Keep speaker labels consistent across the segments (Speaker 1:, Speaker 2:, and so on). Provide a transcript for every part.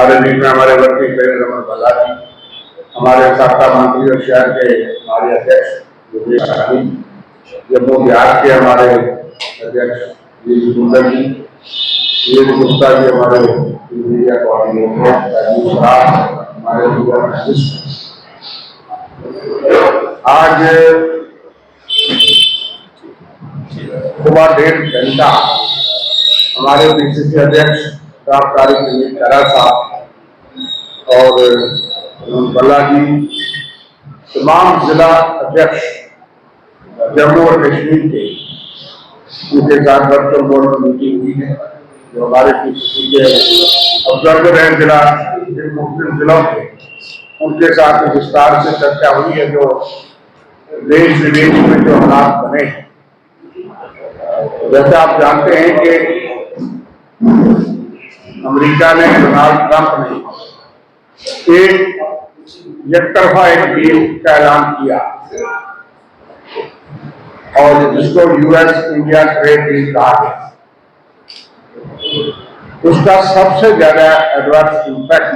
Speaker 1: हमारे बीच में हमारे वर्ती रमन भल्ला जी, हमारे साबका मंत्री और शहर के हमारे अध्यक्ष जम्मू बिहार के हमारे अध्यक्ष सुंदर जी, गुप्ता जी हमारे मीडिया कोऑर्डिनेटर, हमारे आज सुबह 1.5 घंटा हमारे पीसीसी अध्यक्ष साहब और भल्ला जी, तमाम जिला अध्यक्ष जम्मू और कश्मीर के, उनके साथ वर्चुअल मोड में मीटिंग हुई है। जो हमारे पीसीसी के ऑब्जर्वर हैं जिला मुख्य जिलों के, उनके साथ विस्तार से चर्चा हुई है। जो देश विदेश में जो हालात बने, जैसे आप जानते हैं कि अमेरिका ने, डोनाल्ड ट्रंप ने एक तरफा एक डील का ऐलान किया और जिसको यूएस इंडिया ट्रेड डील कहा गया। उसका सबसे ज्यादा एडवर्स इम्पैक्ट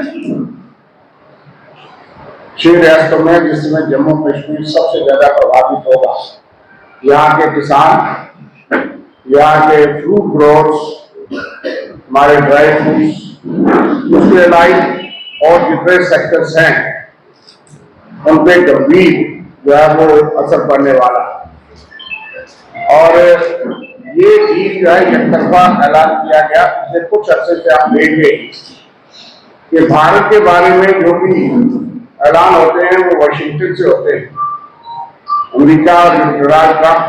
Speaker 1: 6 रियासतों में, जिसमें जम्मू कश्मीर सबसे ज्यादा प्रभावित होगा। यहाँ के किसान, यहाँ के फ्रूट ग्रोवर्स, हमारे ड्राई फ्रूट्स, उसके लाइफ और जितने सेक्टर्स हैं, उन पे गंभीर जो है वो असर पड़ने वाला है। और ये डील जो है एक तरफा ऐलान किया गया। पिछले कुछ अर्से से आप देखेंगे कि भारत के बारे में जो भी ऐलान होते हैं वो वाशिंगटन से होते हैं। अमेरिका और डोनाल्ड ट्रंप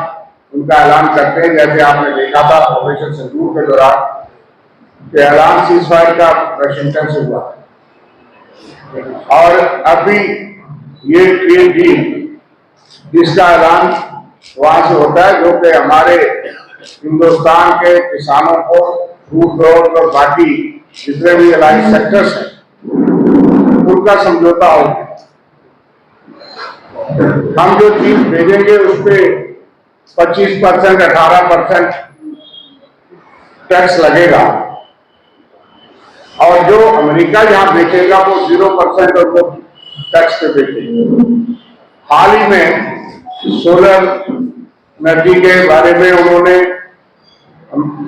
Speaker 1: उनका ऐलान करते हैं, जैसे आपने देखा था ऑपरेशन सिंदूर के दौरान कि ऐलान सीजफायर का वाशिंगटन से हुआ। और अभी ये ट्रेड डील, इसका ऐलान वहां से होता है, जो कि हमारे हिंदुस्तान के किसानों को, फ्रूट ग्रोवर्स और बाकी जितने भी अलाइड सेक्टर्स हैं, उनका समझौता होगा। हम जो चीज भेजेंगे उस पर 25%, 18% टैक्स लगेगा, और जो अमेरिका यहां बेचेगा वो 0% और वो टैक्स पे बेचेगा। हाल ही में सोलर एनर्जी के बारे में उन्होंने,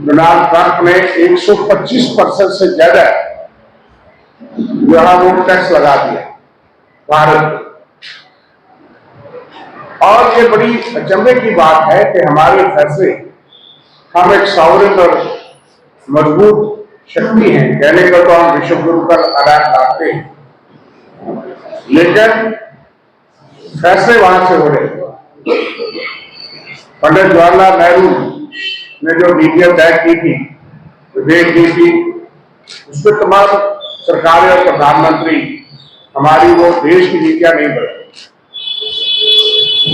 Speaker 1: डोनाल्ड ट्रंप ने 125% से ज्यादा यहां वो टैक्स लगा दिया भारत। और ये बड़ी अचंभे की बात है कि हमारे फैसले, हम एक सॉवरेन और मजबूत शक्ति हैं, कहने को तो हम विश्व गुरु का आधार लाते हैं, लेकिन फैसले वहां से हो रहे। पंडित जवाहरलाल नेहरू ने जो नीतियां तय की थी, विदेश नीति, उसमें तमाम सरकारें और प्रधानमंत्री हमारी वो देश की नीतियां नहीं बदली।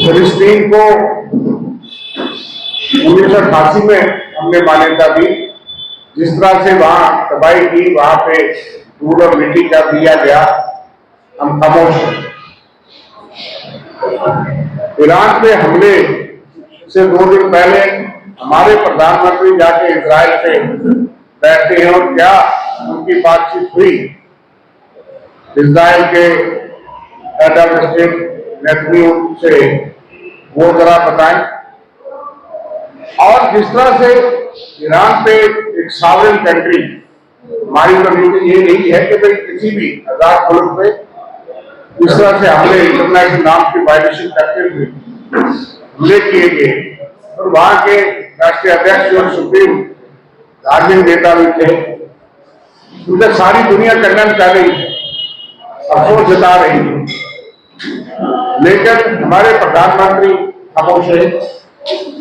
Speaker 1: फिलिस्तीन को 1988 में हमने मान्यता दी। जिस तरह से वहां तबाही की, वहां पे धूल और मिट्टी कर दिया गया, हम खामोश हैं। ईरान पे हमले से 2 दिन पहले हमारे प्रधानमंत्री जाके इजराइल पे बैठते हैं, और क्या उनकी बातचीत हुई इजराइल के हेड ऑफ स्टेट नेतन्याहू से, वो जरा बताएं। और जिस तरह से ईरान पे एक सॉवरेन कंट्री, हमारी तो नीति ये नहीं है कि भाई किसी भी आजाद मुल्क पे इस तरह से हमले, इंटरनेशनल नॉर्म की वायलेशन करते हुए हमले किए गए। और वहां के राष्ट्रीय अध्यक्ष और सुप्रीम धार्मिक नेता भी थे, उनसे सारी दुनिया कंडेम कर रही है, अफसोस जता रही है, लेकिन हमारे प्रधानमंत्री खामोश है।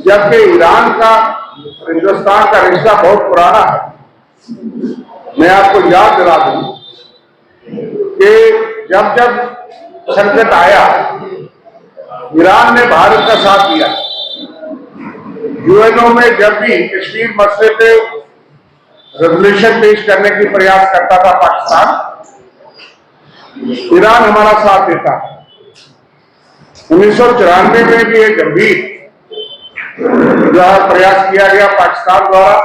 Speaker 1: जबकि ईरान का हिंदुस्तान का रिश्ता बहुत पुराना है। मैं आपको याद दिला दूं कि जब जब संकट आया, ईरान ने भारत का साथ दिया। यूएनओ में जब भी कश्मीर मसले पे रेजोल्यूशन पेश करने की प्रयास करता था पाकिस्तान, ईरान हमारा साथ देता। 1994 में भी एक गंभीर प्रयास किया गया पाकिस्तान द्वारा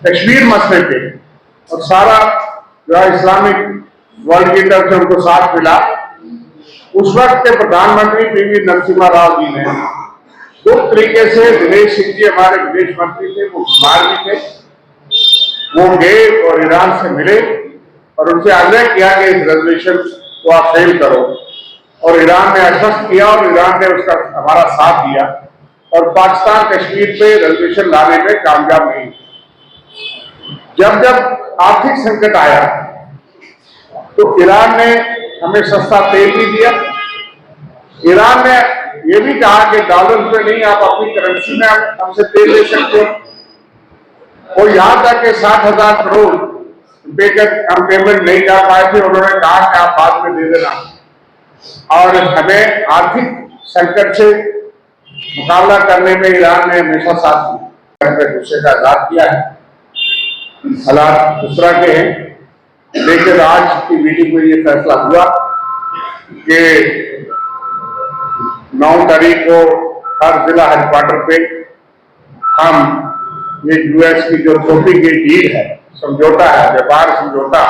Speaker 1: कश्मीर मसले पे, और सारा जो है इस्लामिक वर्ल्ड की तरफ से उनको साथ मिला। उस वक्त के प्रधानमंत्री पीवी नरसिम्हा राव जी ने गुप्त तरीके से दिनेश सिंह जी हमारे विदेश मंत्री थे, वो बीमार भी थे, वो गए और ईरान से मिले और उनसे आग्रह किया कि इस रेजोल्यूशन को आप फेल करो, और ईरान ने आश्वस्त किया और ईरान ने उसका हमारा साथ दिया और पाकिस्तान कश्मीर पे रेजोल्यूशन लाने में कामयाब नहीं। जब जब आर्थिक संकट आया तो ईरान ने हमें सस्ता तेल भी दिया। ईरान ने यह भी कहा कि डॉलर पे नहीं, आप अपनी करेंसी में हमसे तेल ले सकते हो। और यहां तक कि 60,000 करोड़ रुपए का हम पेमेंट नहीं कर पाए थे, उन्होंने कहा कि आप बाद में दे देना, और हमें आर्थिक संकट से मुकाबला करने में ईरान ने हमेशा साथ दिया, गुस्से का इजहार किया है। हालात दूसरा के हैं, लेकिन आज की मीटिंग में ये फैसला हुआ कि 9 तारीख को हर जिला हेडक्वार्टर पे हम ये यूएस की जो ट्रॉफी की डील है, समझौता है, व्यापार समझौता,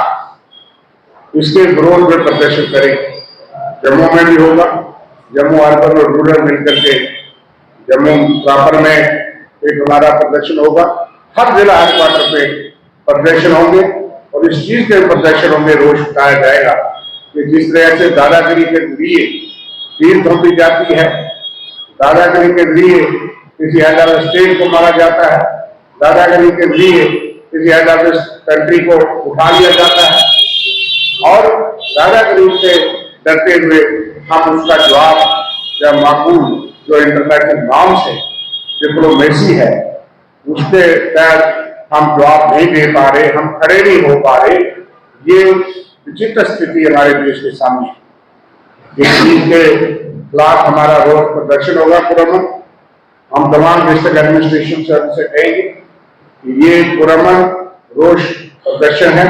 Speaker 1: इसके विरोध में प्रदर्शन करेंगे। जम्मू में भी होगा, जम्मू अर्बन और रूरल मिलकर के जम्मू प्रॉपर में एक हमारा प्रदर्शन होगा। हर जिला हेडक्वार्टर पे प्रदर्शन होंगे और इस चीज के प्रदर्शन होंगे, रोष उठाया जाएगा कि जिस तरह से दादागिरी के जरिए पीर थोपी जाती है, दादागिरी के जरिए किसी हेड ऑफ स्टेट को मारा जाता है, दादागिरी के जरिए किसी हेड ऑफ कंट्री को उठा लिया जाता है, और दादागिरी से डरते हुए हम उसका जवाब या माकूल जो इंटरनेशनल नॉर्म्स है, डिप्लोमेसी है, उसके तहत हम जवाब नहीं दे पा रहे, हम खड़े नहीं हो पा रहे। ये विचित्र स्थिति हमारे देश के सामने, इस चीज के खिलाफ हमारा रोज प्रदर्शन होगा पुरअमन। हम तमाम डिस्ट्रिक्ट एडमिनिस्ट्रेशन से उनसे कहेंगे कि ये पुरअमन रोष प्रदर्शन है।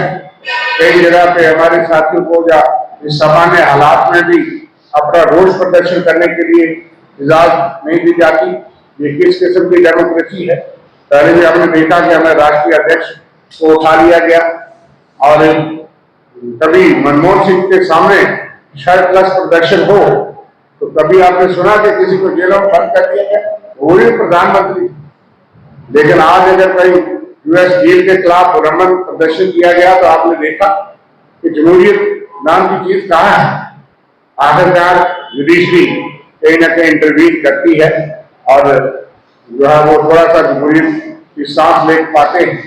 Speaker 1: कई जगह पे हमारे साथियों को या इस सामान्य हालात में भी अपना रोष प्रदर्शन करने के लिए इजाजत नहीं दी जाती। ये किस किस्म की डेमोक्रेसी है? पहले भी हमने देखा कि हमें राष्ट्रीय अध्यक्ष को उठा लिया गया, और कभी मनमोहन सिंह के सामने शायद प्लस प्रदर्शन हो तो कभी आपने सुना कि किसी को जेलों में बंद कर दिया गया, वो भी प्रधानमंत्री। लेकिन आज अगर कहीं यूएस डील के खिलाफ पुरअमन प्रदर्शन किया गया तो आपने देखा कि जमहूरियत नाम की चीज कहाँ है। आखिरकार जुडिशरी कहीं ना कहीं इंटरवीन करती है और जो है वो थोड़ा सा जमहूरियत की सांस ले पाते हैं।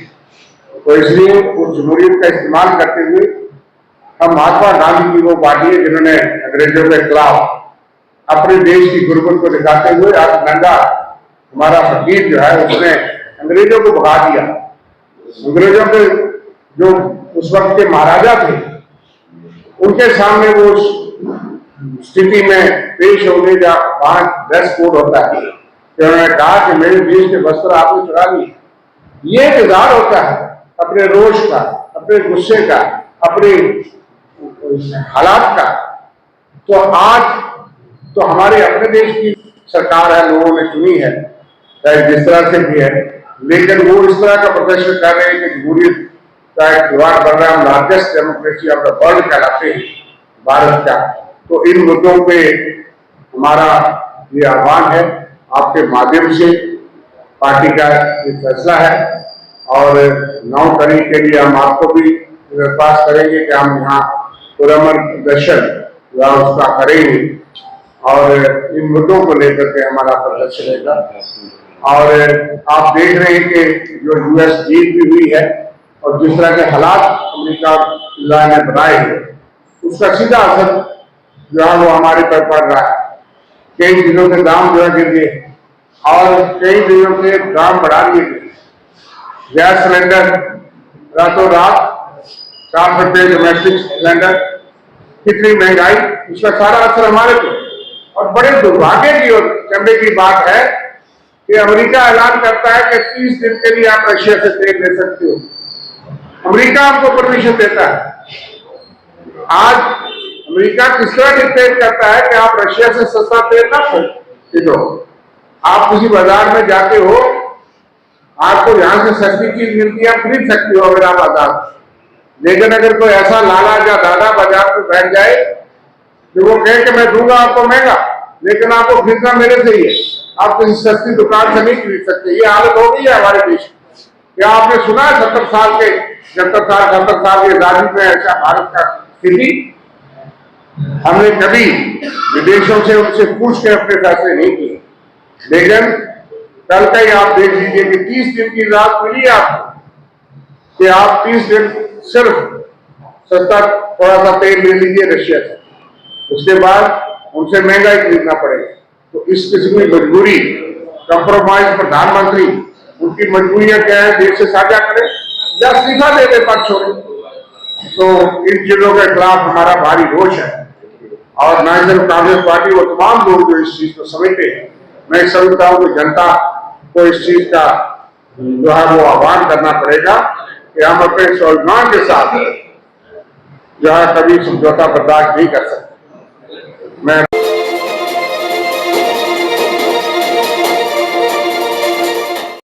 Speaker 1: तो इसलिए उस जमहूरियत का इस्तेमाल करते हुए हम महात्मा गांधी की वो पार्टी है जिन्होंने अंग्रेजों के खिलाफ अपने देश की गुरबत को दिखाते हुए आज नंगा हमारा फकीर जो है उसने अंग्रेजों को भगा दिया। अंग्रेजों के जो उस वक्त के महाराजा थे उनके सामने वो स्थिति में पेश होने का वहां ड्रेस कोड होता है कि उन्होंने कहा कि मेरे देश के वस्त्र आपने चुरा लिए। ये इंतजार होता है अपने रोष का, अपने गुस्से का, अपने हालात का। तो आज तो हमारे अपने देश की सरकार है, लोगों ने चुनी है, चाहे जिस तरह से भी है, लेकिन वो इस तरह का प्रदर्शन कर रहे हैं कि जमहूरियत का एक त्योहार बन रहा है। हम largest democracy of the world कहलाते हैं भारत का। तो इन मुद्दों पे हमारा ये आह्वान है, आपके माध्यम से पार्टी का ये फैसला है, और 9 तारीख के लिए हम आपको भी दरख्वास्त करेंगे कि हम यहाँ पुरअमन प्रदर्शन या उसका करेंगे, और इन मुद्दों को लेकर के हमारा प्रदर्शन रहेगा। और आप देख रहे हैं कि जो यूएस जीत भी हुई है और जिस तरह के हालात अमेरिका ने बनाए हैं उसका सीधा असर जो है वो हमारे पर पड़ रहा है। कई चीजों के दाम जो है गिर गए और कई चीजों के दाम बढ़ा दिए गए। गैस सिलेंडर रातों रात 4 रुपये डोमेस्टिक सिलेंडर, कितनी महंगाई, उसका सारा असर हमारे पे। और बड़े दुर्भाग्य की और चंबे की बात है कि अमेरिका ऐलान करता है कि 30 दिन के लिए आप रशिया से तेल ले सकते हो। अमेरिका आपको परमिशन देता है। आज अमेरिका किस तरह डिक्टेट करता है कि आप रशिया से सस्ता तेल ना खरीदो। आप किसी बाजार में जाते हो, आपको यहां से सस्ती चीज मिलती है, आप खरीद सकते हो अगर आप आजाद। लेकिन अगर कोई ऐसा लाला या दादा बाजार में बैठ जाए कि वो कहे कि मैं दूंगा आपको महंगा, लेकिन आपको खरीदना मेरे से ही है, आप किसी सस्ती दुकान से नहीं खरीद सकते। ये हालत हो गई है हमारे देश में। क्या आपने सुना है 70 साल के 71 साल की आजादी में ऐसा भारत का स्थिति? हमने कभी विदेशों से उनसे पूछ के अपने फैसले नहीं किए, लेकिन कल का ही आप देख लीजिए कि 30 दिन की राहत मिली आपको कि आप 30 दिन सिर्फ सस्ता थोड़ा सा तेल ले लीजिए रशिया से, उसके बाद उनसे महंगा ही खरीदना पड़ेगा। तो इस किस्म की मजबूरी, कंप्रोमाइज प्रधानमंत्री, उनकी मजबूरियां क्या है, देश से साझा करें या इस्तीफा दे दे, पद छोड़े। तो इन चीजों के खिलाफ हमारा भारी रोष है और नेशनल कांग्रेस पार्टी और तमाम लोग जो इस चीज को समझते हैं, मैं समझता हूं कि जनता को इस चीज का जो है वो आह्वान करना पड़ेगा कि हम अपने स्वाभिमान के साथ जो है कभी समझौता बर्दाश्त नहीं कर सकते।